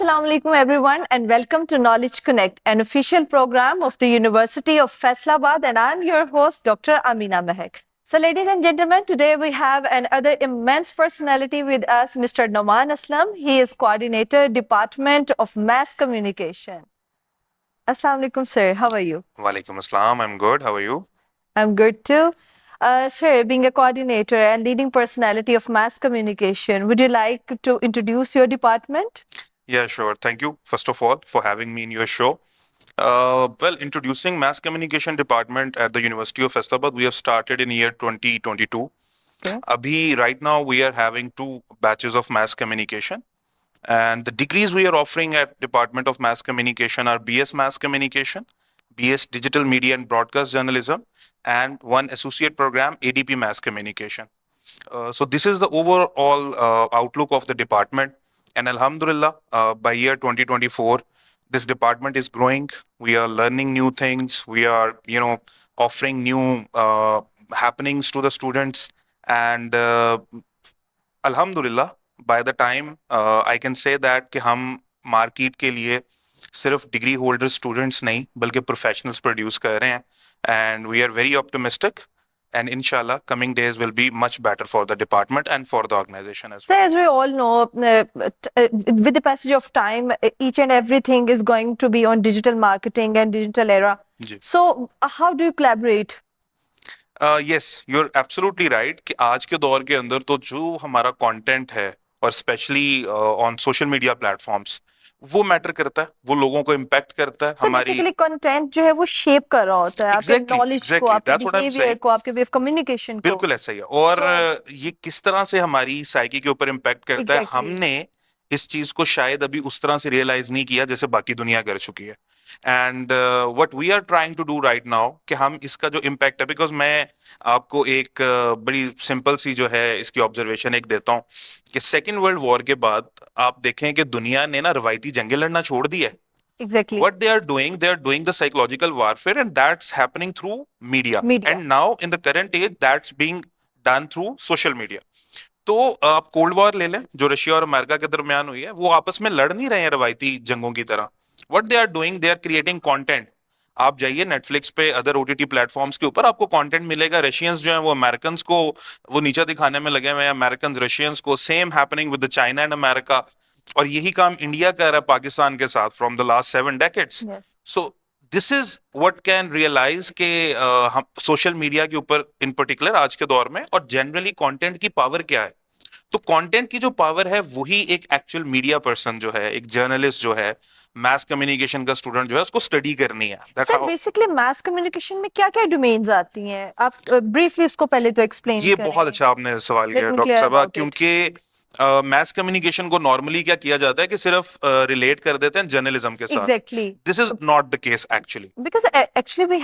Assalamu alaikum everyone and welcome to Knowledge Connect, an official program of the University of Faisalabad, and I'm your host Dr. Amina Mehak. So ladies and gentlemen, today we have another immense personality with us, Mr. Noman Aslam. He is coordinator, Department of Mass Communication. Assalamu alaikum sir, how are you? Walaikum Assalam, I'm good. How are you? I'm good too. Sir, being a coordinator and leading personality of mass communication, would you like to introduce your department? Yeah, sure. Thank you, first of all, for having me in your show. Introducing Mass Communication Department at the University of Faisalabad, we have started in year 2022. Okay. Right now, we are having 2 batches of Mass Communication. And the degrees we are offering at Department of Mass Communication are BS Mass Communication, BS Digital Media and Broadcast Journalism, and one associate program, ADP Mass Communication. So this is the overall outlook of the department. And Alhamdulillah, by year 2024, this department is growing. We are learning new things. We are, offering new happenings to the students. And Alhamdulillah, by the time I can say that कि हम market के लिए सिर्फ degree holder students नहीं बल्कि professionals produce कर रहे हैं. And we are very optimistic. And inshallah, coming days will be much better for the department and for the organization as So well. as we all know, with the passage of time, each and everything is going to be on digital marketing and digital era. Ji. So how do you collaborate? Yes, you're absolutely right कि आज के दौर के अंदर तो जो हमारा content है और specially on social media platforms वो मैटर करता है, वो लोगों को इम्पैक्ट करता है So हमारी basically content जो है वो shape कर रहा होता है आपके Exactly, knowledge को, exactly. आपके That's what I'm behavior saying. को, आपके way of communication को. बिल्कुल ऐसा ही है. और So- ये किस तरह से हमारी साइकी के ऊपर इम्पैक्ट करता है, Exactly. हमने इस चीज को शायद अभी उस तरह से रियलाइज नहीं किया जैसे बाकी दुनिया कर चुकी है. And what we are trying to do right now कि हम इसका जो इम्पैक्ट है, बिकॉज मैं आपको एक बड़ी सिंपल सी जो है इसकी ऑब्जर्वेशन एक देता हूँ कि सेकेंड वर्ल्ड वॉर के बाद आप देखें कि दुनिया ने ना रवायती जंगें लड़ना छोड़ दी है. Exactly. What they are doing the psychological warfare, and that's happening through media. Media. And now in the current age, that's being done through social media. तो आप कोल्ड वॉर ले लें जो रशिया और अमेरिका के दरमियान हुई है, वो आपस में लड़ नहीं रहे हैं रवायती जंगों की तरह. What they are doing, they are creating content. आप जाइए नेटफ्लिक्स पे, अदर ओटीटी प्लेटफॉर्म्स के ऊपर आपको कंटेंट मिलेगा. रशियंस जो हैं वो अमेरिकन्स को वो नीचा दिखाने में लगे हुए हैं, अमेरिकन रशियंस को. Same happening with the China and America. और यही काम इंडिया कर रहा है पाकिस्तान के साथ from the last 7 decades. Yes. So this is what can realize के हम सोशल मीडिया के ऊपर इन पर्टिकुलर आज के दौर में और जनरली कंटेंट की पावर क्या है. तो कंटेंट की जो पावर है वही एक एक्चुअल मीडिया पर्सन जो है, एक जर्नलिस्ट जो है, मास कम्युनिकेशन का स्टूडेंट जो है उसको स्टडी करनी है. That's Sir, how- basically mass communication में क्या-क्या domains आती हैं? आप briefly उसको पहले तो explain ये करें. बहुत अच्छा आपने सवाल Let किया me डॉक्टर clear साहबा, about it. क्योंकि मास कम्युनिकेशन को नॉर्मली क्या किया जाता है कि सिर्फ रिलेट कर देते हैं जर्नलिज्म के साथ. Exactly. This is not the case actually. Because actually we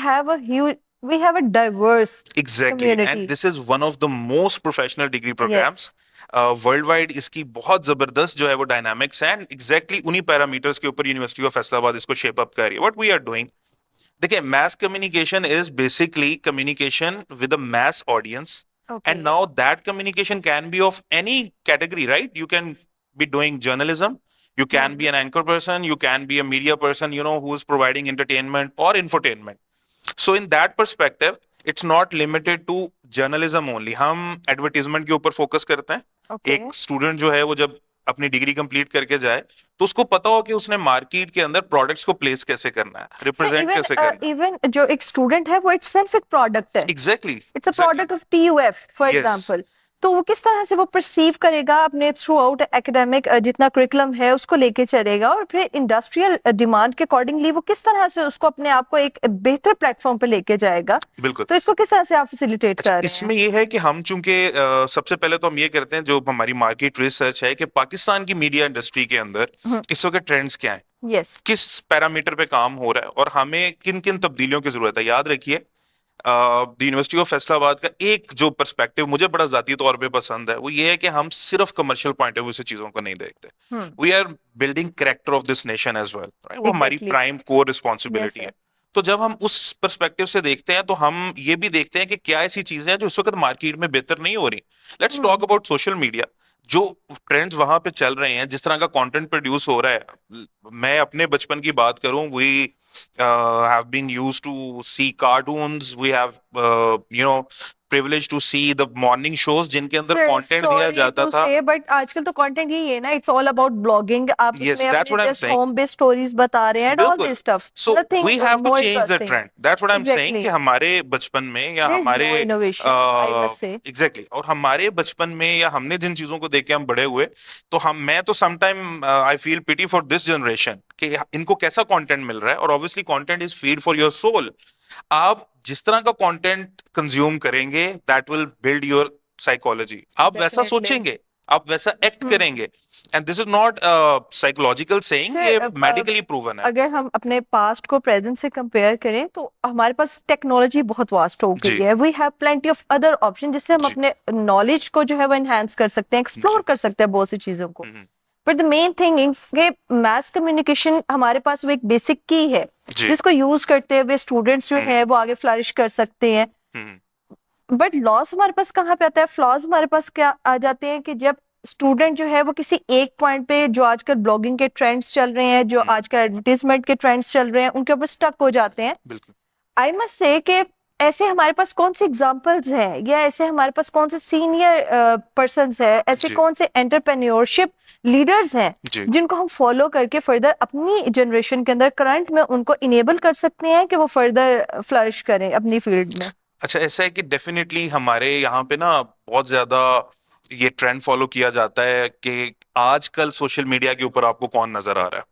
have a diverse Exactly, community. and this is one of the most professional degree programs. World wide इसकी बहुत जबरदस्त जो है वो डायनामिक्स है. एग्जैक्टली उन्हीं पैरामीटर्स के ऊपर यूनिवर्सिटी ऑफ फैसलाबाद इसको शेप अप कर रही है. व्हाट वी आर डूइंग, देखिए, mass communication is basically communication with a mass audience. Okay. And now that communication can be of any category, right? You can be doing journalism, you can be an anchor person, you can be a media person, who is providing entertainment or infotainment. So in that perspective, it's not limited to journalism only. हम advertisement के ऊपर focus करते हैं. Okay. एक student जो है वो जब अपनी डिग्री कंप्लीट करके जाए तो उसको पता हो कि उसने मार्केट के अंदर प्रोडक्ट्स को प्लेस कैसे करना है, रिप्रेजेंट कैसे करना है. Even जो एक स्टूडेंट है वो itself एक प्रोडक्ट है. Exactly, It's a product of TUF, for Yes. example. तो वो किस तरह से वो परसीव करेगा अपने थ्रू आउट एकेडमिक जितना करिकुलम है उसको लेके चलेगा और फिर इंडस्ट्रियल डिमांड के अकॉर्डिंगली वो किस तरह से उसको अपने आप को एक बेहतर प्लेटफॉर्म पे लेके जाएगा. बिल्कुल. तो इसको किस तरह से आप फैसिलिटेट कर रहे हैं? इसमें ये है कि हम चूंकि सबसे पहले तो हम ये करते हैं, जो हमारी मार्केट रिसर्च है कि पाकिस्तान की मीडिया इंडस्ट्री के अंदर इस वक्त ट्रेंड्स क्या हैं, यस, किस पैरामीटर पे काम हो रहा है और हमें किन किन तब्दीलियों की जरूरत है. याद रखिए, द यूनिवर्सिटी ऑफ फैसलाबाद का एक जो पर्सपेक्टिव मुझे बड़ा जाती तौर पे पसंद है वो ये है कि हम सिर्फ कमर्शियल पॉइंट ऑफ व्यू से चीजों को नहीं देखते. We are building character of this nation as well. वो हमारी Exactly. Prime core responsibility Yes, है. तो जब हम उस पर्सपेक्टिव से देखते हैं तो हम ये भी देखते हैं कि क्या ऐसी चीजें हैं जो इस वक्त मार्केट में बेहतर नहीं हो रही. Let's talk about social media. जो ट्रेंड्स वहां पे चल रहे हैं, जिस तरह का कंटेंट प्रोड्यूस हो रहा है, मैं अपने बचपन की बात करूं, we have been used to see cartoons, we have privileged to see the morning shows जिनके अंदर सर कंटेंट दिया सॉरी जाता टू था. से बट आजकल तो कंटेंट यही है ना, इट्स ऑल अबाउट ब्लॉगिंग, आप Yes, उसमें that's अपने what I'm just saying. Home based stories बता रहे हैं एंड ऑल बिल्कुल. This stuff, So nothing we have to more change the interesting. trend. That's what I'm saying exactly, कि हमारे बचपन में या देयर इज हमारे no innovation I must say. Exactly और हमारे बचपन में या हमने जिन चीजों को देख के हम बड़े हुए, तो मैं तो sometime I feel pity for this generation कि इनको कैसा कंटेंट मिल रहा है. और obviously content is feed for your soul. आप जिस तरह का कंटेंट कंज्यूम करेंगे, that will build your psychology. आप वैसा डेफिनेटली. सोचेंगे, आप वैसा एक्ट करेंगे. And this is not psychological saying, ये सर मेडिकली प्रूवन है. अगर हम अपने पास्ट को प्रेजेंट से कंपेयर करें तो हमारे पास टेक्नोलॉजी बहुत वास्ट हो जी. गई है. We have plenty of other option जिससे हम जी. अपने नॉलेज को जो है वो एनहांस कर सकते हैं, एक्सप्लोर जी. कर सकते हैं बहुत सी चीजों को. Hmm. But the main thing is कि मास कम्युनिकेशन हमारे पास वो एक बेसिक की है जी. जिसको यूज करते हुए स्टूडेंट्स जो है वो आगे फ्लरिश कर सकते हैं. हम्म. बट लॉस हमारे पास कहाँ पे आता है, फ्लॉज हमारे पास क्या आ जाते हैं कि जब स्टूडेंट जो है वो किसी एक पॉइंट पे, जो आजकल ब्लॉगिंग के ट्रेंड्स चल रहे हैं, जो आजकल एडवर्टीजमेंट के ट्रेंड्स चल रहे हैं, उनके ऊपर स्टक हो जाते हैं. बिल्कुल. आई मस्ट से कि ऐसे हमारे पास कौन से एग्जांपल्स हैं या ऐसे हमारे पास कौन से सीनियर पर्सन्स हैं, ऐसे जी. कौन से एंटरप्रेन्योरशिप लीडर्स हैं जी. जिनको हम फॉलो करके फर्दर अपनी जनरेशन के अंदर करंट में उनको इनेबल कर सकते हैं कि वो फर्दर फ्लरिश करें अपनी फील्ड में. अच्छा, ऐसा है कि डेफिनेटली हमारे यहाँ पे ना बहुत ज्यादा ये ट्रेंड फॉलो किया जाता है कि आजकल सोशल मीडिया के ऊपर आपको कौन नजर आ रहा है.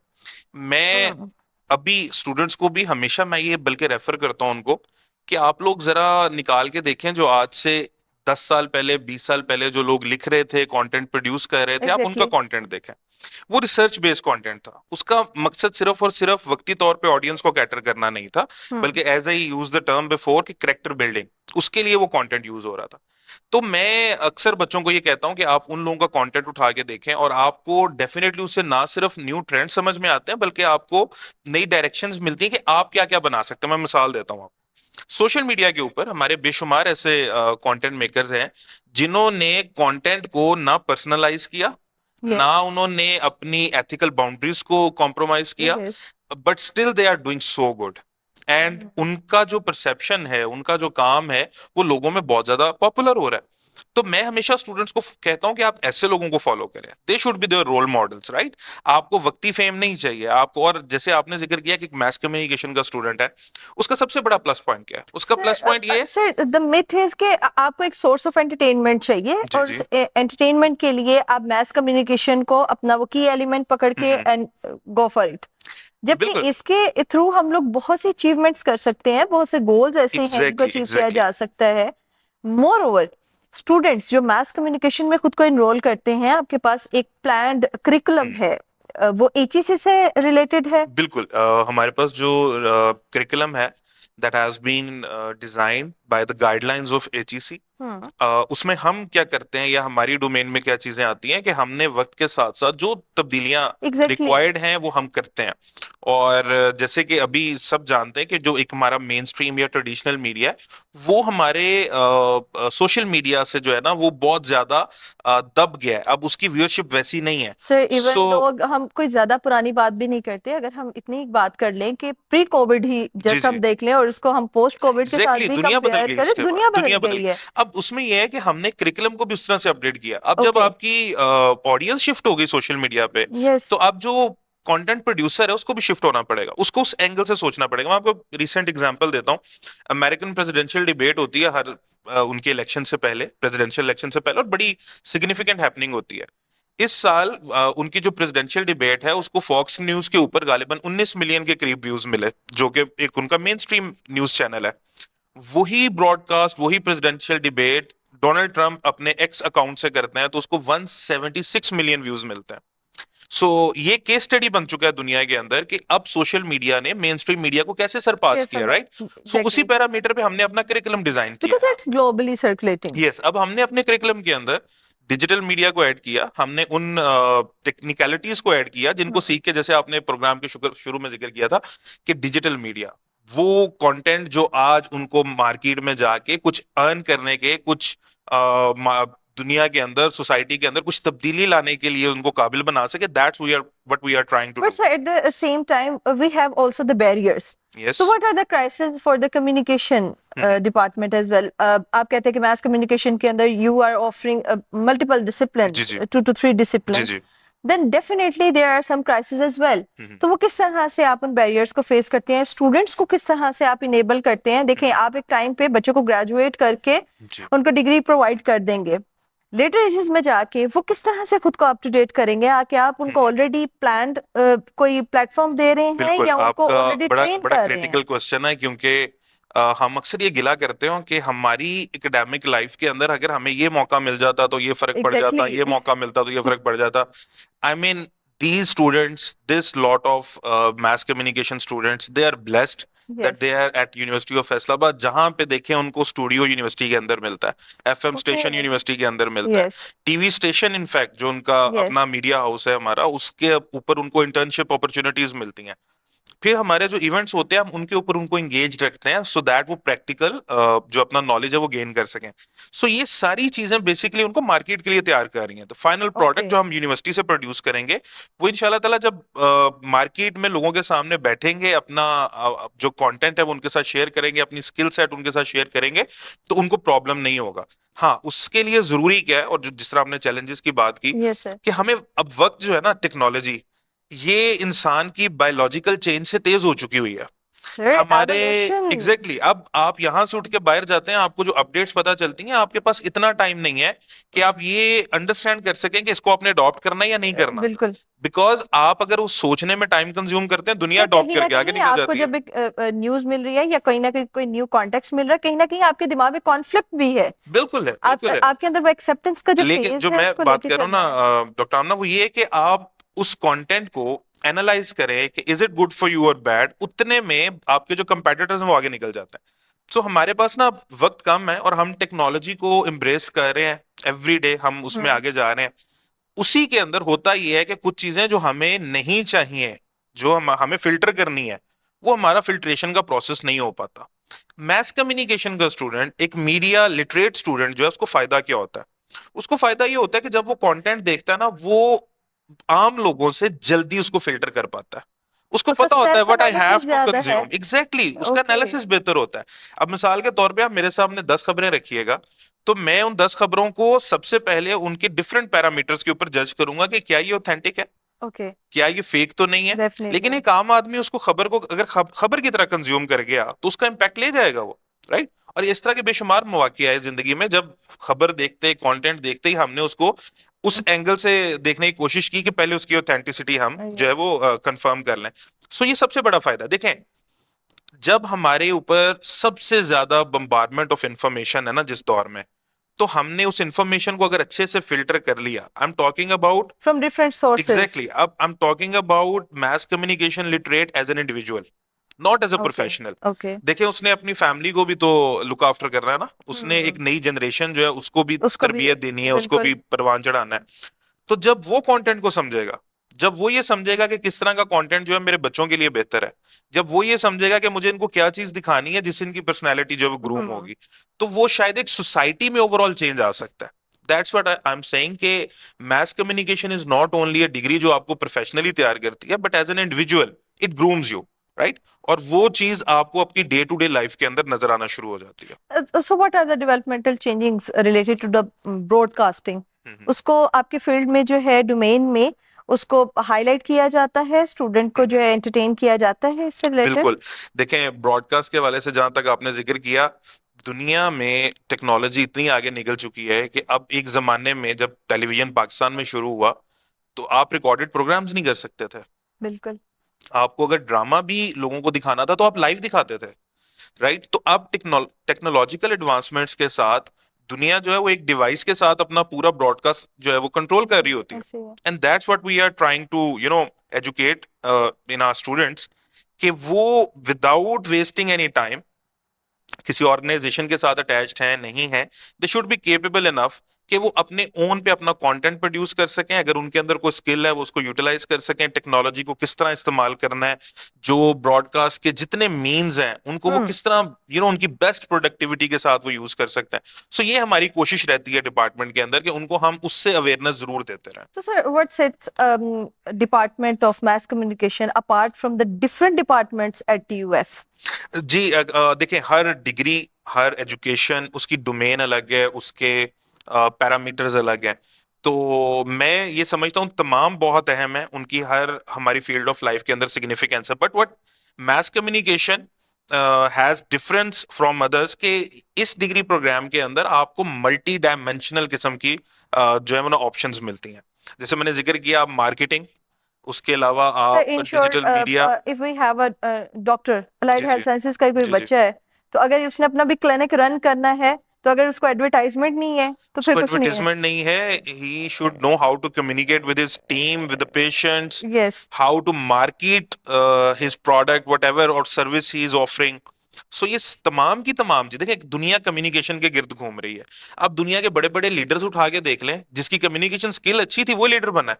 मैं अभी स्टूडेंट्स को भी हमेशा मैं ये बल्कि रेफर करता हूँ उनको कि आप लोग जरा निकाल के देखें, जो आज से 10 साल पहले, 20 साल पहले जो लोग लिख रहे थे, कंटेंट प्रोड्यूस कर रहे थे, आप उनका Exactly. कंटेंट देखें. वो रिसर्च बेस्ड कंटेंट था. उसका मकसद सिर्फ और सिर्फ वक्ती तौर पे ऑडियंस को कैटर करना नहीं था, बल्कि as I use the term before कि कैरेक्टर बिल्डिंग, उसके लिए वो कंटेंट यूज हो रहा था. तो मैं अक्सर बच्चों को ये कहता हूं कि आप उन लोगों का कंटेंट उठा के देखें और आपको डेफिनेटली उससे ना सिर्फ न्यू ट्रेंड समझ में आते हैं, बल्कि आपको नई डायरेक्शंस मिलती हैं कि आप क्या क्या बना सकते हैं. मैं मिसाल देता हूं. सोशल मीडिया के ऊपर हमारे बेशुमार ऐसे कंटेंट मेकर्स हैं जिन्होंने कंटेंट को ना पर्सनलाइज किया, Yes. ना उन्होंने अपनी एथिकल बाउंड्रीज को कॉम्प्रोमाइज किया, Yes. But still they are doing so good. एंड उनका जो परसेप्शन है, उनका जो काम है, वो लोगों में बहुत ज्यादा पॉपुलर हो रहा है. तो मैं हमेशा स्टूडेंट्स को कहता हूं कि आप ऐसे लोगों को फॉलो करें. They should be their role models, right. आपको वक्ती फेम नहीं चाहिए आपको. और जैसे आपने जिक्र किया कि मैस कम्युनिकेशन का स्टूडेंट है, उसका सबसे बड़ा प्लस पॉइंट क्या है? उसका प्लस पॉइंट ये है, सर द मिथ इज कि आपको एक सोर्स ऑफ एंटरटेनमेंट चाहिए जी, और जी. एंटरटेनमेंट के लिए आप मैस कम्युनिकेशन को अपना वो की एलिमेंट पकड़ के एंड गो फॉर इट. जबकि बिल्कुल. इसके थ्रू हम लोग बहुत सी अचीवमेंट्स कर सकते हैं, बहुत से गोल्स ऐसे हैं जिनको Exactly, अचीव किया exactly. जा सकता है. मोर ओवर स्टूडेंट्स जो मैथ्स कम्युनिकेशन में खुद को इनरोल करते हैं, आपके पास एक प्लान्ड करिकुलम है, वो एचईसी से रिलेटेड है. बिल्कुल. हमारे पास जो करिकुलम है, that has been designed by the guidelines of HEC. उसमें हम क्या करते हैं या हमारी डोमेन में क्या चीजें आती हैं कि हमने वक्त के साथ साथ जो तब्दीलियां Exactly. रिक्वायर्ड हैं वो हम करते हैं. और जैसे कि अभी सब जानते हैं कि जो एक हमारा मेन स्ट्रीम या ट्रेडिशनल मीडिया है, वो हमारे सोशल मीडिया से जो है ना वो बहुत ज्यादा दब गया है. अब उसकी व्यूअरशिप वैसी नहीं है. सर इवन So- तो हम कोई ज्यादा पुरानी बात भी नहीं करते, अगर हम इतनी बात कर लें कि प्री कोविड ही जी, जस्ट हम जी. देख लें और उसको हम पोस्ट कोविड के साथ Exactly, भी दुनिया बदल कंपेयर गई करें, उसके बाद. दुनिया दुनिया बदल बदल गई है. अब उसमें यह है कि हमने करिकुलम को भी उस तरह से अपडेट किया. अब जब Okay. आपकी ऑडियंस शिफ्ट हो गई सोशल मीडिया पे, यस. तो अब जो कंटेंट प्रोड्यूसर है उसको भी शिफ्ट होना पड़ेगा, उसको उस एंगल से सोचना पड़ेगा. मैं आपको रिसेंट एग्जांपल देता हूं. अमेरिकन प्रेसिडेंशियल डिबेट होती है हर उनके इलेक्शन से पहले, प्रेसिडेंशियल इलेक्शन से पहले, और बड़ी सिग्निफिकेंट हैपनिंग होती है. इस साल उनकी जो प्रेसिडेंशियल डिबेट है उसको फॉक्स न्यूज के ऊपर गालिबन 19 मिलियन के करीब व्यूज मिले, जो कि एक उनका मेन स्ट्रीम न्यूज चैनल है. वही ब्रॉडकास्ट, वही प्रेसिडेंशियल डिबेट डोनाल्ड ट्रंप अपने एक्स अकाउंट से करते हैं तो उसको 176 मिलियन व्यूज मिलते हैं. सो ये केस स्टडी बन चुका है दुनिया के अंदर कि अब सोशल मीडिया ने मेन स्ट्रीम मीडिया को कैसे सरपास किया, राइट. सो उसी पैरामीटर पे हमने अपना करिकुलम डिजाइन किया. Because it's globally circulating. Yes. अब हमने अपने करिकुलम के अंदर डिजिटल मीडिया को ऐड किया, हमने उन टेक्निकलिटीज को ऐड किया जिनको सीख के, जैसे आपने प्रोग्राम के शुरू में जिक्र किया था कि डिजिटल मीडिया वो कंटेंट जो आज उनको मार्केट में जाके कुछ अर्न करने के, कुछ दुनिया के अंदर, सोसाइटी के अंदर कुछ तब्दीली लाने के लिए उनको काबिल बना सके. That's what we are trying to But do. sir, at the same time, we have also the barriers. Yes. So what are the crises for the communication department as well? आप कहते हैं कि mass communication के अंदर you are offering multiple disciplines, ji. 2 to 3 disciplines. Ji. Then definitely there are some crises as well. तो वो किस तरह से आप उन barriers को face करते हैं? Students को किस तरह से आप enable करते हैं? देखें, आप एक टाइम पे बच्चों को graduate करके जी. उनको डिग्री प्रोवाइड कर देंगे. लेटर एजेस में जाके वो किस तरह से खुद को अप टू डेट करेंगे? आके आप उनको ऑलरेडी प्लान्ड कोई प्लेटफॉर्म दे रहे हैं बिल्कुल, या उनको आपका ऑलरेडी ट्रेन बड़ा कर रहे क्रिटिकल हैं? क्वेश्चन है, क्योंकि हम अक्सर ये गिला करते हो कि हमारी एकेडमिक लाइफ के अंदर अगर हमें ये मौका मिल जाता तो ये फर्क पड़ जाता, Exactly. ये मौका मिलता तो ये फर्क पड़ जाता. I mean, these students, this lot of mass communication students, they are blessed that Yes. they are at University of Faisalabad, जहां पे देखें उनको स्टूडियो यूनिवर्सिटी के अंदर मिलता है, एफएम Okay. स्टेशन यूनिवर्सिटी के अंदर मिलता है, Yes. टीवी स्टेशन इनफैक्ट जो उनका Yes. अपना मीडिया हाउस है हमारा, उसके ऊपर उनको इंटर्नशिप अपॉर्चुनिटीज मिलती हैं. फिर हमारे जो इवेंट्स होते हैं हम उनके ऊपर उनको एंगेज रखते हैं, सो दैट वो प्रैक्टिकल जो अपना नॉलेज है वो गेन कर सकें. सो ये सारी चीजें बेसिकली उनको मार्केट के लिए तैयार कर रही हैं. तो फाइनल प्रोडक्ट Okay. जो हम यूनिवर्सिटी से प्रोड्यूस करेंगे वो इंशाल्लाह ताला जब मार्केट में लोगों के सामने बैठेंगे, अपना जो कंटेंट है वो उनके साथ शेयर करेंगे, अपनी स्किल सेट उनके साथ शेयर करेंगे, तो उनको प्रॉब्लम नहीं होगा. हाँ, उसके लिए जरूरी क्या है, और जो जिस तरह आपने चैलेंजेस की बात की, Yes, sir. कि हमें अब वक्त जो है ना, टेक्नोलॉजी ये इंसान की बायोलॉजिकल चेंज से तेज हो चुकी हुई है. Sir, हमारे evolution. एग्जैक्टली अब आप यहां से उठ के बाहर जाते हैं, आपको जो अपडेट्स पता चलती हैं, आपके पास इतना टाइम नहीं है कि आप ये अंडरस्टैंड कर सकें कि इसको आपने अडॉप्ट करना है या नहीं करना. बिल्कुल. बिकॉज आप अगर वो सोचने में टाइम कंज्यूम करते हैं, दुनिया Sir, अडॉप्ट कहीं ना करके आगे कहीं निकल आपको जाती है. जब एक न्यूज मिल रही है या कहीं ना कहीं कोई न्यू कॉन्टेक्स्ट मिल रहा है, कहीं ना कहीं आपके दिमाग में कॉन्फ्लिक्ट भी है. बिल्कुल है, आप बिल्कुल है. आपके अंदर वो एक्सेप्टेंस का जो लेकिन फेज जो है मैं उसको बात लेके कर रहा हूँ चलना है. ना डॉक्टर आमना, वो ये है कि आप उस कंटेंट को एनालाइज करें कि is it good for you और बैड. उतने में आपके जो कंपेटिटर्स हैं वो आगे निकल जाते हैं. सो हमारे पास ना वक्त कम है और हम टेक्नोलॉजी को एम्ब्रेस कर रहे हैं एवरी डे, हम उसमें आगे जा रहे हैं. उसी के अंदर होता ये है कि कुछ चीजें जो हमें नहीं चाहिए, जो हमें फिल्टर करनी है, वो हमारा फिल्ट्रेशन का प्रोसेस नहीं हो पाता. मैस कम्युनिकेशन का स्टूडेंट, एक मीडिया लिटरेट स्टूडेंट जो है, उसको फायदा क्या होता है? उसको फायदा ये होता है कि जब वो कंटेंट देखता है ना, वो आम लोगों से जल्दी उसको फिल्टर कर पाता है. उसको उसका पता होता है what I have self-analysis to ज्यादा है. कंज्यूम. एग्जैक्टली, उसका Okay. एनालिसिस बेहतर होता है. अब मिसाल के तौर पे आप मेरे सामने 10 खबरें रखिएगा, तो मैं उन 10 खबरों को सबसे पहले उनके डिफरेंट पैरामीटर्स के ऊपर जज करूंगा कि क्या ये ऑथेंटिक है, Okay. क्या ये फेक तो नहीं है. Definitely. लेकिन एक आम आदमी उसको खबर को अगर खबर की तरह कंज्यूम कर गया तो उसका इम्पैक्ट ले जाएगा वो, राइट. और इस तरह के बेशुमार मौके आए जिंदगी में, जब खबर देखते, कंटेंट देखते ही हमने उसको उस एंगल से देखने की कोशिश की कि पहले उसकी ऑथेंटिसिटी हम जो है वो कंफर्म कर लें. सो ये सबसे बड़ा फायदा. देखें, जब हमारे ऊपर सबसे ज्यादा बम्बार्डमेंट ऑफ इंफॉर्मेशन है ना जिस दौर में, तो हमने उस इंफॉर्मेशन को अगर अच्छे से फिल्टर कर लिया, I am talking about From different sources. Exactly, अब I am talking about mass communication literate as an individual, not as a Okay. Professional. Okay. देखिए, उसने अपनी फैमिली को भी तो लुक आफ्टर करना है ना, उसने एक नई जनरेशन जो है उसको भी उसको भी- तरबियत देनी है, उसको भी बिल्कुल. परवान चढ़ाना है. तो जब वो कंटेंट को समझेगा, जब वो ये समझेगा कि किस तरह का कंटेंट जो है मेरे बच्चों के लिए बेहतर है, जब वो ये समझेगा कि मुझे इनको क्या चीज दिखानी है जिससे इनकी पर्सनैलिटी जो है वो ग्रूम होगी, तो वो शायद एक सोसाइटी में ओवरऑल चेंज आ सकता है. That's what I am saying कि mass communication is not only a degree जो आपको प्रोफेशनली तैयार करती है, but as an individual it grooms you, right. और वो चीज आपको आपकी डे टू डे लाइफ के अंदर नजर आना शुरू हो जाती है. So what are the developmental changes related to the broadcasting? उसको आपके फील्ड में जो है डोमेन में उसको हाईलाइट किया जाता है, स्टूडेंट को जो है एंटरटेन किया जाता है इससे रिलेटेड. बिल्कुल. देखें, ब्रॉडकास्ट के हवाले से जहां तक आपने जिक्र किया, दुनिया में टेक्नोलॉजी इतनी आगे निकल चुकी है कि अब एक जमाने में जब टेलीविजन पाकिस्तान में शुरू हुआ तो आप रिकॉर्डेड प्रोग्राम्स नहीं कर सकते थे. बिल्कुल. आपको अगर ड्रामा भी लोगों को दिखाना था तो आप लाइव दिखाते थे, राइट. तो अब टेक्नोलॉजिकल एडवांसमेंट्स के साथ दुनिया जो है वो एक डिवाइस के साथ अपना पूरा ब्रॉडकास्ट जो है वो कंट्रोल कर रही होती है. ऐसे है. And that's what we are trying to educate in our students, कि वो विदाउट वेस्टिंग एनी टाइम किसी ऑर्गेनाइजेशन के साथ अटैच्ड हैं नहीं है, they should be capable enough कि वो अपने ओन पे अपना कंटेंट प्रोड्यूस कर सकें, अगर उनके अंदर कोई स्किल है वो उसको यूटिलाइज कर सकें, टेक्नोलॉजी को किस तरह इस्तेमाल करना है, जो ब्रॉडकास्ट के जितने मीन्स हैं उनको वो किस तरह उनकी बेस्ट प्रोडक्टिविटी के साथ वो यूज कर सकते हैं। सो ये हमारी कोशिश रहती है डिपार्टमेंट के अंदर कि उनको हम उससे अवेयरनेस जरूर देते रहें। So, sir, what sets Department of Mass Communication apart from the different departments at TUF? जी देखें, हर डिग्री, हर एजुकेशन, उसकी डोमेन अलग है, उसके पैरामीटर्स अलग हैं। तो मैं ये समझता हूँ तमाम बहुत अहम है, उनकी हर हमारी फील्ड ऑफ लाइफ के अंदर सिग्निफिकेंस है, but what mass communication has difference from others के इस डिग्री प्रोग्राम के अंदर आपको मल्टी डायमेंशनल किस्म की जो है वो ऑप्शंस मिलती हैं। जैसे मैंने जिक्र किया, आप मार्केटिंग, उसके अलावा Sir, आप in short, digital media. if we have a doctor, allied जी health जी sciences का कोई जी जी बच्चा है, तो अगर उसने अपना भी क्लिनिक रन करना है, तो अगर उसको एडवर्टाइजमेंट नहीं है, तो फिर उसको कुछ नहीं है। एडवर्टाइजमेंट नहीं है, he should know how to communicate with his team, with the patients, Yes. How to market his product whatever और service he is offering. So ये तमाम की तमाम जी, देखिए दुनिया कम्युनिकेशन के गिर्द घूम रही है। आप दुनिया के बड़े बड़े लीडर्स उठा के देख लें, जिसकी कम्युनिकेशन स्किल अच्छी थी वो लीडर बना है,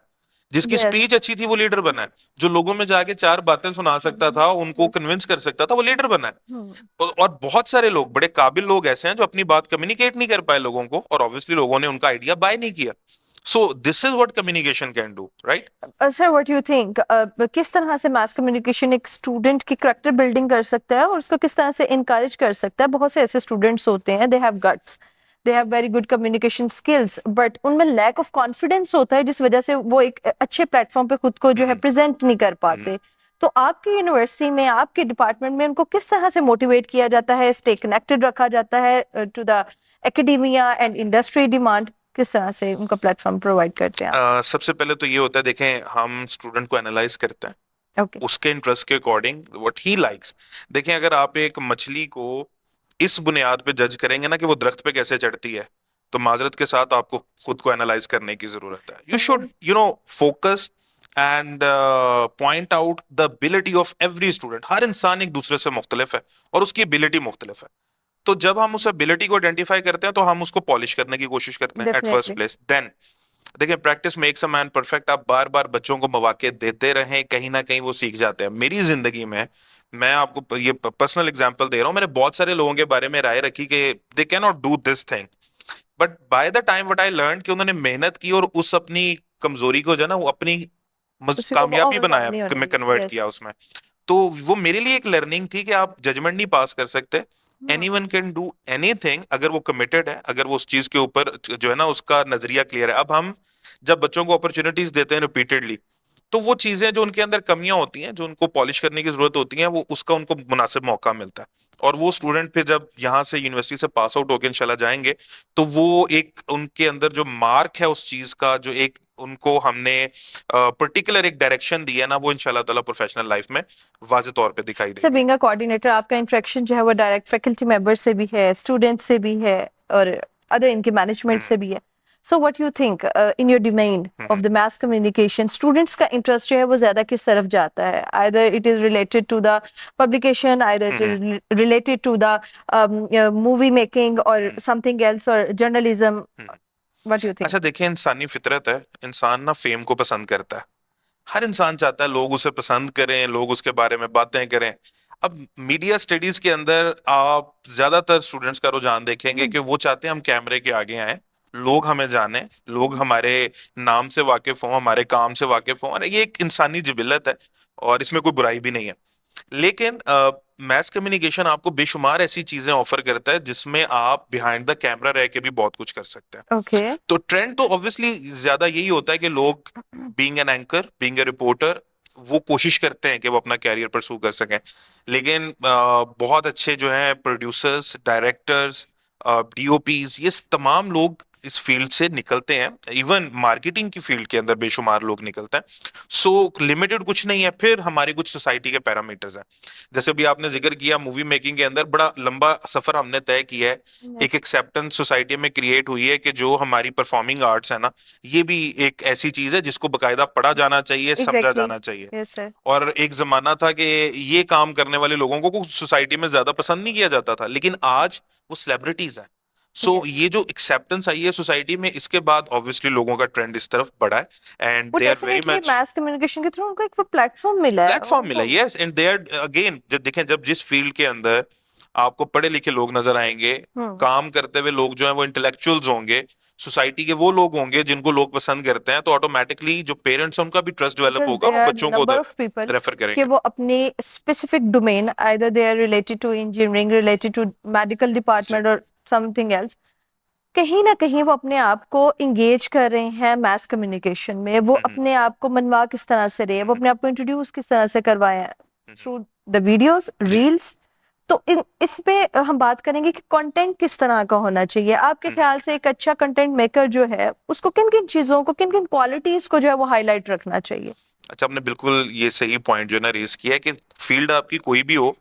जिसकी Yes. स्पीच अच्छी थी वो लीडर बना है, जो लोगों में जाके चार बातें सुना सकता था, उनको कन्विंस कर सकता था, वो लीडर बना है। और बहुत सारे लोग, बड़े काबिल लोग ऐसे हैं जो अपनी बात कम्युनिकेट नहीं कर पाए लोगों को, और ऑब्वियसली लोगों ने उनका आइडिया बाय नहीं किया। सो this is what communication can do, right? Sir, what you think, किस तरह से मास कम्युनिकेशन एक स्टूडेंट की करेक्टर बिल्डिंग कर सकता है और उसको किस तरह से इनकरेज कर सकता है? बहुत से ऐसे स्टूडेंट्स होते हैं, they have guts, they have very good communication skills, but उनमें लैक ऑफ कॉन्फिडेंस होता है, जिस वजह से वो एक अच्छे प्लेटफॉर्म पे खुद को जो है प्रेजेंट नहीं कर पाते। तो आपकी यूनिवर्सिटी में, आपके डिपार्टमेंट में उनको किस तरह से मोटिवेट किया जाता है, स्टे कनेक्टेड रखा जाता है to the academia and industry demand? किस तरह से उनका प्लेटफॉर्म प्रोवाइड करते हैं आप? सबसे पहले तो ये होता है, देखें हम स्टूडेंट को एनालाइज करते हैं Okay. उसके इंटरेस्ट के अकॉर्डिंग, व्हाट ही लाइक्स। देखें, अगर आप एक मछली को इस बुनियाद पे जज करेंगे ना कि वो दरख्त पे कैसे चढ़ती है, तो माजरत के साथ आपको खुद को एनालाइज करने की जरूरत है। You should focus and point out the ability of every student. हर इंसान एक दूसरे से मुख्तलिफ है और उसकी एबिलिटी मुख्तलिफ है। तो जब हम उस एबिलिटी को आइडेंटिफाई करते हैं तो हम उसको पॉलिश करने की कोशिश करते हैं at first Definitely. Place. Then देखिए, practice makes a man perfect. आप बार बार बच्चों को मौके देते रहें, कहीं ना कहीं वो सीख जाते हैं। मेरी जिंदगी में, मैं आपको ये पर्सनल एग्जांपल दे रहा हूँ, मैंने बहुत सारे लोगों के बारे में राय रखी कि they can not do this thing, but by the time what I learn कि उन्होंने मेहनत की और उस अपनी कमजोरी को जो है ना वो अपनी उसी को कामयाबी overcome बनाया, नहीं होने में दिया। Convert Yes. किया उसमें। तो वो मेरे लिए एक लर्निंग थी कि आप जजमेंट नहीं पास कर सकते। एनीवन कैन डू एनीथिंग अगर वो कमिटेड है, अगर वो उस चीज के ऊपर जो है ना उसका नजरिया क्लियर है। अब हम जब बच्चों को अपॉर्चुनिटीज देते हैं रिपीटेडली, तो वो चीजें जो उनके अंदर कमियां होती हैं, जो उनको पॉलिश करने की जरूरत होती है, वो उसका उनको मुनासिब मौका मिलता है। और वो स्टूडेंट फिर जब यहाँ से यूनिवर्सिटी से पास आउट होकर इंशाल्लाह जाएंगे, तो वो एक उनके अंदर जो मार्क है उस चीज का, जो एक उनको हमने पर्टिकुलर एक डायरेक्शन दिया ना, वो इंशाल्लाह ताला प्रोफेशनल लाइफ में वाज़ेह तौर पे दिखाई सर, देगी। बीइंग अ कोऑर्डिनेटर, आपका इंटरेक्शन जो है वो डायरेक्ट फैकल्टी मेंबर से भी है, स्टूडेंट से भी है, और अदर इनके मैनेजमेंट से भी है। So what you think, in your domain of the mass communication, students का इंटरेस्ट जो है वो ज्यादा किस तरफ जाता है? Either it is related to the publication, either it is related to the movie making और समथिंग एल्स, और जर्नलिज्म? What you think? अच्छा देखिए, इंसानी फितरत है, इंसान ना फेम को पसंद करता है। हर इंसान चाहता है लोग उसे पसंद करें, लोग उसके बारे में बातें करें। अब मीडिया स्टडीज के अंदर आप ज्यादातर स्टूडेंट्स का रुझान देखेंगे कि वो चाहते हैं हम कैमरे के आगे आए, लोग हमें जाने, लोग हमारे नाम से वाकिफ हों, हमारे काम से वाकिफ हों। ये एक इंसानी जिबिलत है और इसमें कोई बुराई भी नहीं है। लेकिन मैस कम्युनिकेशन आपको बेशुमार ऐसी चीजें ऑफर करता है जिसमें आप बिहाइंड द कैमरा रह के भी बहुत कुछ कर सकते हैं। ओके। तो ट्रेंड तो ऑब्वियसली ज्यादा यही होता है कि लोग being an anchor, being a reporter, वो कोशिश करते हैं कि वो अपना कैरियर परस्यू कर सकें। लेकिन बहुत अच्छे जो हैं प्रोड्यूसर्स, डायरेक्टर्स, डीओपीज, ये तमाम लोग इस फील्ड से निकलते हैं। इवन मार्केटिंग की फील्ड के अंदर बेशुमार लोग निकलते हैं। सो लिमिटेड कुछ नहीं है। फिर हमारी कुछ सोसाइटी के पैरामीटर्स हैं, जैसे भी आपने जिक्र किया, मूवी मेकिंग के अंदर बड़ा लंबा सफर हमने तय किया है। एक एक्सेप्टेंस सोसाइटी में क्रिएट हुई है कि जो हमारी परफॉर्मिंग आर्ट्स है ना, ये भी एक ऐसी चीज है जिसको बकायदा पढ़ा जाना चाहिए, समझा Exactly. जाना चाहिए। Yes, sir. और एक जमाना था कि ये काम करने वाले लोगों को सोसाइटी में ज्यादा पसंद नहीं किया जाता था, लेकिन आज वो सेलिब्रिटीज हैं। सो Yes. ये जो एक्सेप्टेंस आई है सोसाइटी में, इसके बाद ऑब्वियसली लोगों का ट्रेंड इस तरफ बढ़ा है एंड वो they are very definitely much mass communication के थ्रू उनको एक प्लेटफॉर्म मिला है प्लेटफॉर्म मिला, उनको। Yes, and they are again, जब देखें, जब जिस फील्ड के अंदर आपको पढ़े लिखे लोग नजर आएंगे, हम्म। काम करते हुए लोग जो हैं वो इंटेलेक्चुअल्स होंगे, सोसाइटी के वो लोग होंगे जिनको लोग पसंद करते हैं, तो ऑटोमेटिकली जो पेरेंट्स हैं उनका भी ट्रस्ट डेवलप Because होगा, there वो are बच्चों को number उधर of people रेफर कि करेंगे। वो अपने specific domain, either they are related to engineering, related to medical department or something else, कहीं ना कहीं वो अपने आप को इंगेज कर रहे हैं मैस कम्युनिकेशन में। वो अपने आप को मनवा किस तरह से रहे हैं, वो अपने आप को इंट्रोड्यूस किस तरह से करवाए हैं थ्रू द वीडियोस, रील्स। तो इस पे हम बात करेंगे कि कंटेंट किस तरह का होना चाहिए। आपके ख्याल से एक अच्छा कंटेंट मेकर जो है उसको किन किन चीजों को, किन किन क्वालिटीज को जो है वो हाईलाइट रखना चाहिए? अच्छा, आपने बिल्कुल ये सही पॉइंट जो है ना रेज किया है कि फील्ड आपकी कोई भी हो,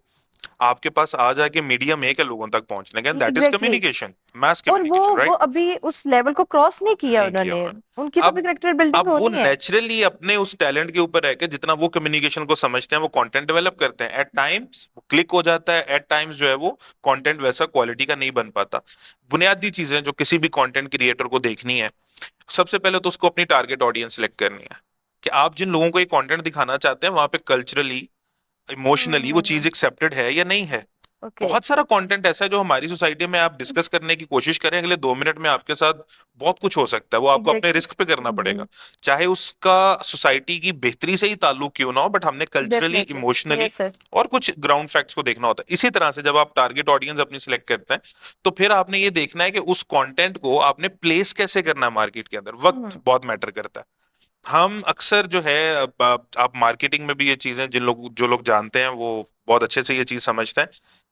आपके पास आ जाके मीडियम एक है लोगों तक पहुंचने का, दैट इज Exactly. कम्युनिकेशन, मास और वो कम्युनिकेशन, वो राइट? अभी उस लेवल को क्रॉस नहीं किया नहीं किया उन्होंने। उन्होंने। उनकी तो अब भी कैरेक्टर बिल्डिंग अब वो होनी है। नेचुरली अपने उस टैलेंट के ऊपर रह के जितना वो कम्युनिकेशन को समझते हैं वो कंटेंट डेवलप करते हैं। एट टाइम्स क्लिक हो जाता है, एट टाइम्स जो है वो कंटेंट वैसा क्वालिटी का नहीं बन पाता। बुनियादी चीजें जो किसी भी कंटेंट क्रिएटर को देखनी है, सबसे पहले तो उसको अपनी टारगेट ऑडियंस सिलेक्ट करनी है कि आप जिन लोगों को ये कंटेंट दिखाना चाहते हैं वहां पे कल्चरली, इमोशनली वो चीज एक्सेप्टेड है या नहीं है। ओके। बहुत सारा कंटेंट ऐसा है जो हमारी सोसाइटी में आप डिस्कस करने की कोशिश करें, अगले 2 मिनट में आपके साथ बहुत कुछ हो सकता है, वो आपको अपने Exactly. रिस्क पे करना पड़ेगा, चाहे उसका सोसाइटी की बेहतरी से ही ताल्लुक क्यों ना हो, बट हमने culturally, Definitely. Emotionally Yes, sir. और कुछ ग्राउंड फैक्ट्स को देखना होता है। इसी तरह से जब आप टारगेट ऑडियंस अपनी सिलेक्ट करते हैं, तो फिर आपने ये देखना है कि उस कंटेंट को आपने प्लेस कैसे करना है मार्केट के अंदर। वक्त बहुत मैटर करता है। हम अक्सर जो है, आप मार्केटिंग में भी ये चीजें, जो लोग जानते हैं वो बहुत अच्छे से ये चीज समझते हैं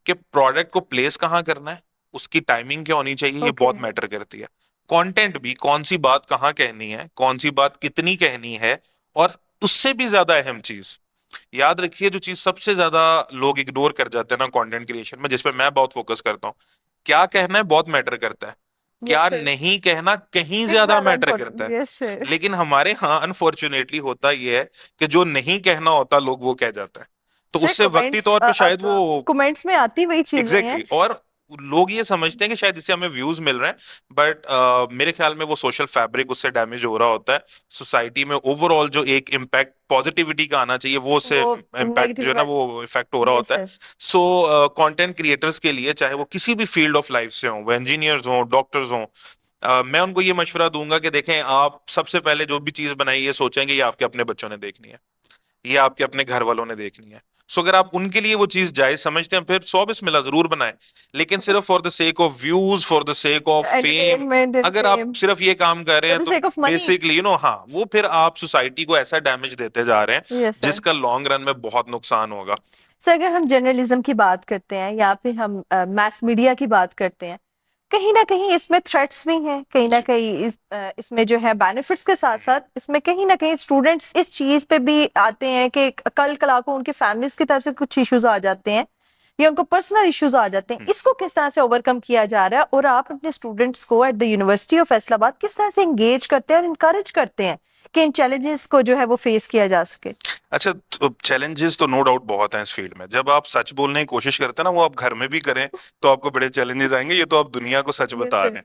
कि प्रोडक्ट को प्लेस कहाँ करना है, उसकी टाइमिंग क्या होनी चाहिए, ये Okay. बहुत मैटर करती है। कंटेंट भी, कौन सी बात कहाँ कहनी है, कौन सी बात कितनी कहनी है, और उससे भी ज्यादा अहम चीज याद रखिए, जो चीज सबसे ज्यादा लोग इग्नोर कर जाते हैं ना कंटेंट क्रिएशन में, जिसपे मैं बहुत फोकस करता हूँ, क्या कहना है बहुत मैटर करता है, क्या sir. नहीं कहना कहीं It's ज्यादा ज्यादा मैटर important. करता है। Yes, sir. लेकिन हमारे यहाँ अनफॉर्चुनेटली होता ये है कि जो नहीं कहना होता लोग वो कह जाता है, तो Sir, उससे वक्ती comments, तौर पे शायद वो कमेंट्स में आती वही चीजें हैं। एग्जैक्टली और लोग ये समझते हैं कि शायद इससे हमें व्यूज मिल रहे हैं, बट मेरे ख्याल में वो सोशल फैब्रिक उससे डैमेज हो रहा होता है। सोसाइटी में ओवरऑल जो एक इम्पैक्ट पॉजिटिविटी का आना चाहिए, वो उससे वो इम्पैक्ट जो है ना negative वो इफेक्ट हो रहा Yes, होता है। sir. सो कंटेंट क्रिएटर्स के लिए, चाहे वो किसी भी फील्ड ऑफ लाइफ से हों, वो इंजीनियर्स हों, डॉक्टर्स हों, मैं उनको ये मशवरा दूंगा कि देखें, आप सबसे पहले जो भी चीज बनाई ये सोचेंगे ये आपके अपने बच्चों ने देखनी है, ये आपके अपने घर वालों ने देखनी है। सो अगर आप उनके लिए वो चीज जायज समझते हैं, फिर 100 बिस्मिल्लाह जरूर बनाएं, लेकिन सिर्फ for the sake of views, for the sake of fame, Entertainment and अगर आप fame. सिर्फ ये काम कर रहे For हैं the तो sake of money. बेसिकली हाँ, वो फिर आप सोसाइटी को ऐसा डैमेज देते जा रहे हैं Yes, sir. जिसका लॉन्ग रन में बहुत नुकसान होगा। सर, अगर हम जर्नलिज्म की बात करते हैं या फिर हम मास मीडिया की बात करते हैं, कहीं ना कहीं इसमें थ्रेट्स भी हैं, कहीं ना कहीं इसमें जो है बेनिफिट्स के साथ साथ इसमें कहीं ना कहीं स्टूडेंट्स इस चीज पे भी आते हैं कि कल कला को उनके फैमिलीज की तरफ से कुछ इश्यूज आ जाते हैं या उनको पर्सनल इश्यूज आ जाते हैं। इसको किस तरह से ओवरकम किया जा रहा है और आप अपने स्टूडेंट्स को at the university of Faisalabad किस तरह से एंगेज करते हैं और इनकरेज करते हैं कि इन चैलेंजेस को जो है वो फेस किया जा सके? अच्छा, चैलेंजेस तो नो डाउट बहुत हैं इस फील्ड में। जब आप सच बोलने की कोशिश करते हैं ना, वो आप घर में भी करें तो आपको बड़े चैलेंजेस आएंगे, ये तो आप दुनिया को सच बता रहे हैं।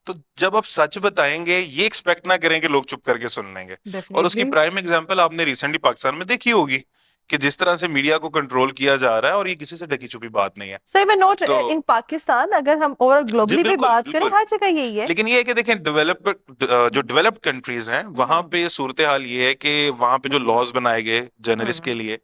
तो जब आप सच बताएंगे, ये एक्सपेक्ट ना करें कि लोग चुप करके सुन लेंगे। और उसकी प्राइम एग्जांपल आपने रिसेंटली पाकिस्तान में देखी होगी कि जिस तरह से मीडिया को कंट्रोल किया जा रहा है, और ये किसी से ढकी छुपी बात नहीं है। सर, मैं नोट तो इन पाकिस्तान, अगर हम ओवरऑल ग्लोबली भी बिल्कुल, बात करें, बिल्कुल। हर जगह यही है। लेकिन ये है कि देखें, जो डेवलप्ड कंट्रीज हैं वहां पे सूरत हाल ये है कि वहां पे जो लॉज बनाए गए जर्नलिस्ट के लिए,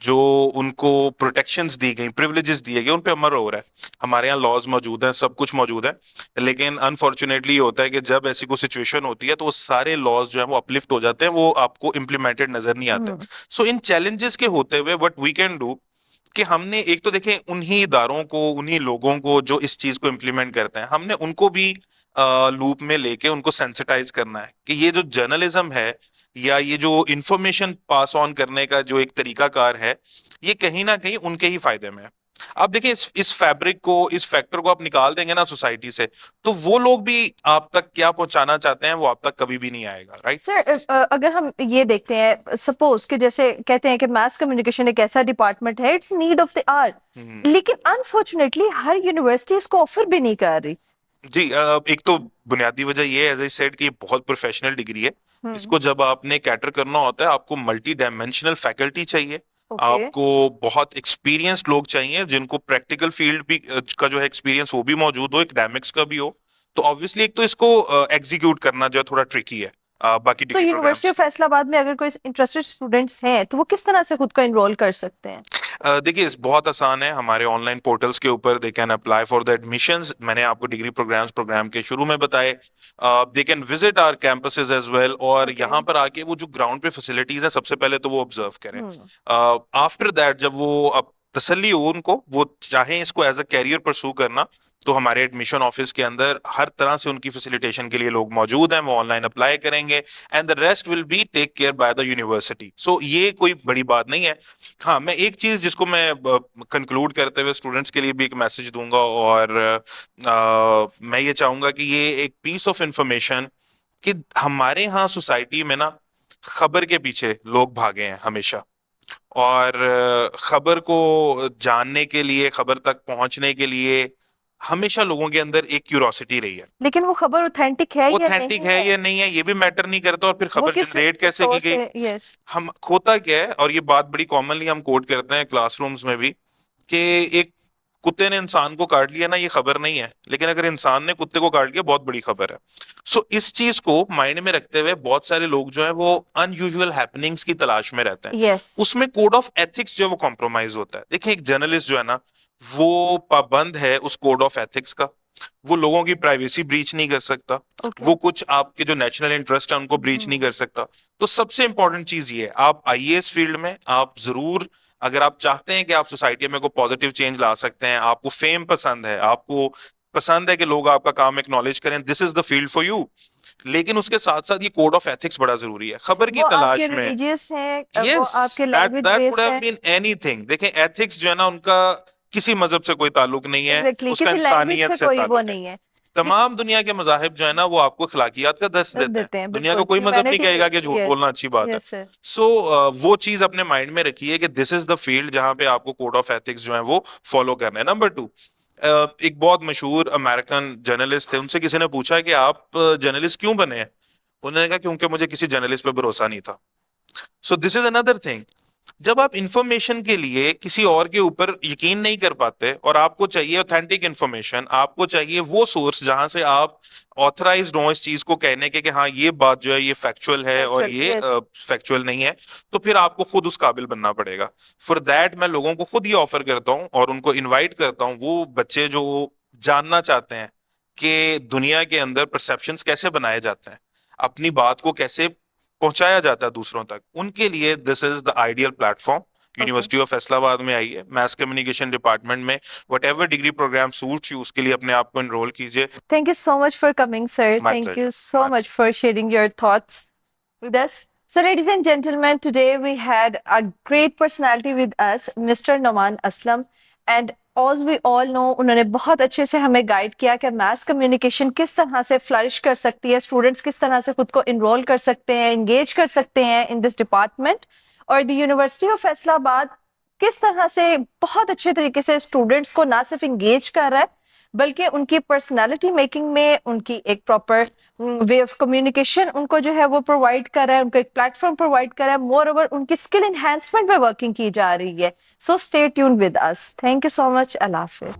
जो उनको प्रोटेक्शंस दी गई, प्रिविलेजेस दिए गए, उन पे अमल हो रहा है। हमारे यहाँ लॉज मौजूद हैं, सब कुछ मौजूद है, लेकिन अनफॉर्चुनेटली ये होता है कि जब ऐसी कोई सिचुएशन होती है तो वो सारे लॉज जो है वो अपलिफ्ट हो जाते हैं, वो आपको इम्प्लीमेंटेड नजर नहीं आते। सो इन चैलेंजेस के होते हुए व्हाट वी कैन डू कि हमने एक तो देखें उन्हीं इदारों को, उन्हीं लोगों को जो इस चीज को इम्प्लीमेंट करते हैं, हमने उनको भी लूप में लेके उनको सेंसिटाइज करना है कि ये जो जर्नलिज्म है या ये जो इंफॉर्मेशन पास ऑन करने का जो एक तरीकाकार है, ये कहीं ना कहीं उनके ही फायदे में है। आप देखिए, इस फैब्रिक को, इस फैक्टर को आप निकाल देंगे ना सोसाइटी से, तो वो लोग भी आप तक क्या पहुंचाना चाहते हैं वो आप तक कभी भी नहीं आएगा। राइट सर, अगर हम ये देखते हैं, सपोज कि जैसे कहते हैं कि मास कम्युनिकेशन एक ऐसा डिपार्टमेंट है, it's need of the hour, लेकिन अनफॉर्चुनेटली हर यूनिवर्सिटी इसको ऑफर भी नहीं कर रही। जी एक तो बुनियादी वजह ये है, एज आई सेड, कि ये बहुत प्रोफेशनल डिग्री है। हम्म। इसको जब आपने कैटर करना होता है, आपको मल्टी डायमेंशनल फैकल्टी चाहिए। ओके। आपको बहुत एक्सपीरियंस्ड लोग चाहिए जिनको प्रैक्टिकल फील्ड भी का जो है एक्सपीरियंस वो भी मौजूद हो, एकेडमिक्स का भी हो। तो ऑब्वियसली एक तो इसको एग्जीक्यूट करना जो है थोड़ा ट्रिकी है बाकी तो degree university programs. Of Faisalabad में अगर कोई इंटरेस्टेड स्टूडेंट्स हैं तो वो किस तरह से खुद को इनरोल कर सकते हैं? देखिए बहुत आसान है, हमारे ऑनलाइन पोर्टल्स के ऊपर they can apply for the admissions. मैंने आपको डिग्री प्रोग्राम के शुरू में बताए। They can visit our campuses as well, और ओके। यहाँ पर आके वो जो ग्राउंड पे फैसिलिटीज है सबसे पहले तो वो ऑब्जर्व करें। हम्म। आफ्टर दैट जब वो अब तसल्ली हो उनको, वो चाहें इसको एज अ कैरियर परसू करना, तो हमारे एडमिशन ऑफिस के अंदर हर तरह से उनकी फैसिलिटेशन के लिए लोग मौजूद हैं। वो ऑनलाइन अप्लाई करेंगे and the rest will be take care by the university. So ये कोई बड़ी बात नहीं है। हाँ, मैं एक चीज जिसको मैं कंक्लूड करते हुए स्टूडेंट्स के लिए भी एक मैसेज दूंगा, और मैं ये चाहूंगा कि ये एक पीस ऑफ इंफॉर्मेशन कि हमारे यहाँ सोसाइटी में ना खबर के पीछे लोग भागे हैं हमेशा, और खबर को जानने के लिए, खबर तक पहुंचने के लिए हमेशा लोगों के अंदर एक क्यूरोसिटी रही है। लेकिन वो खबर ऑथेंटिक है या ऑथेंटिक नहीं है है? या नहीं है ये भी मैटर नहीं करता, और फिर वो खबर किस जनरेट कैसे की सोर्स गई। है? यस। हम होता क्या है, और ये बात बड़ी कॉमनली हम कोट करते हैं क्लासरूम्स में भी, कि एक कुत्ते ने इंसान को काट लिया ना, ये खबर नहीं है, लेकिन अगर इंसान ने कुत्ते को काट लिया बहुत बड़ी खबर है। सो इस चीज को माइंड में रखते हुए बहुत सारे लोग जो है वो अनयूजुअल हैपनिंग्स की तलाश में रहते हैं। यस। उसमें कोड ऑफ एथिक्स जो है वो कॉम्प्रोमाइज होता है। देखिए एक जर्नलिस्ट जो है ना, वो पाबंद है उस कोड ऑफ एथिक्स का। वो लोगों की प्राइवेसी ब्रीच नहीं कर सकता। ओके। वो कुछ आपके जो नेशनल इंटरेस्ट है उनको ब्रीच नहीं कर सकता। तो सबसे इंपॉर्टेंट चीज ये है, आप आईएएस फील्ड में आप जरूर, अगर आप चाहते हैं कि आप सोसाइटी में कोई पॉजिटिव चेंज ला सकते हैं, आपको फेम पसंद है, आपको पसंद है कि लोग आपका काम एक्नॉलेज करें, this is the field for you. लेकिन उसके साथ साथ ये कोड ऑफ एथिक्स बड़ा जरूरी है खबर की वो आपके तलाश में। रिलीजियस हैं, वो यस, आपके that language that would based have है? Been anything. देखें एथिक्स जो है ना उनका किसी मजहब से कोई ताल्लुक नहीं है, एग्जैक्टली, उसका किसी लैंग्वेज इंसानियत से से कोई वो ताल्लुक है। नहीं है। तमाम दुनिया के मजाहिब जो है ना वो आपको अखलाकियात का दर्स देते हैं। देते हैं, दुनिया का बिल्कुल। कोई मजहब नहीं ह्यूमैनिटी। कहेगा कि झूठ यस। बोलना अच्छी बात है। Yes sir. सो वो चीज अपने माइंड में रखिए कि दिस इज द फील्ड जहां पे आपको कोड ऑफ एथिक्स जो है वो फॉलो करना है। नंबर टू, एक बहुत मशहूर अमेरिकन जर्नलिस्ट थे, उनसे किसी ने पूछा कि आप जर्नलिस्ट क्यों बने हैं। उन्होंने कहा क्योंकि मुझे किसी जर्नलिस्ट पे भरोसा नहीं था। सो दिस इज अनदर थिंग। जब आप इंफॉर्मेशन के लिए किसी और के ऊपर यकीन नहीं कर पाते, और आपको चाहिए ऑथेंटिक इंफॉर्मेशन, आपको चाहिए वो सोर्स जहां से आप ऑथराइज्ड हो इस चीज को कहने के कि हाँ ये बात जो है ये फैक्चुअल है और फैक्चुअल। ये यस। फैक्चुअल नहीं है, तो फिर आपको खुद उस काबिल बनना पड़ेगा। फॉर दैट मैं लोगों को खुद ये ऑफर करता हूँ और उनको इनवाइट करता हूँ, वो बच्चे जो जानना चाहते हैं कि दुनिया के अंदर परसेप्शंस कैसे बनाए जाते हैं, अपनी बात को कैसे पहुंचाया जाता है दूसरों तक, उनके लिए this is the ideal platform. Okay. University of Faisalabad में आइए, मैस कम्युनिकेशन डिपार्टमेंट में whatever degree program suits you उसके लिए अपने आप को एनरोल कीजिए। Thank you so much for coming, sir. My Thank you pleasure, so my much for sharing your thoughts with us. So, ladies and gentlemen, today we had a great personality with us, Mr. Noman Aslam. And as we all know, उन्होंने बहुत अच्छे से हमें guide किया कि mess communication किस तरह से फ्लरिश कर सकती है, स्टूडेंट्स किस तरह से खुद को इनरोल कर सकते हैं, एंगेज कर सकते हैं इन दिस डिपार्टमेंट, और द यूनिवर्सिटी ऑफ फैसलाबाद किस तरह से बहुत अच्छे तरीके से स्टूडेंट्स को ना सिर्फ इंगेज कर रहा है बल्कि उनकी पर्सनालिटी मेकिंग में उनकी एक प्रॉपर वे ऑफ कम्युनिकेशन उनको जो है वो प्रोवाइड कर रहा है, उनको एक प्लेटफॉर्म प्रोवाइड कर रहा है। मोर ओवर उनकी स्किल एनहेंसमेंट पे वर्किंग की जा रही है। So stay tune with us. Thank you so much. Allah Hafiz.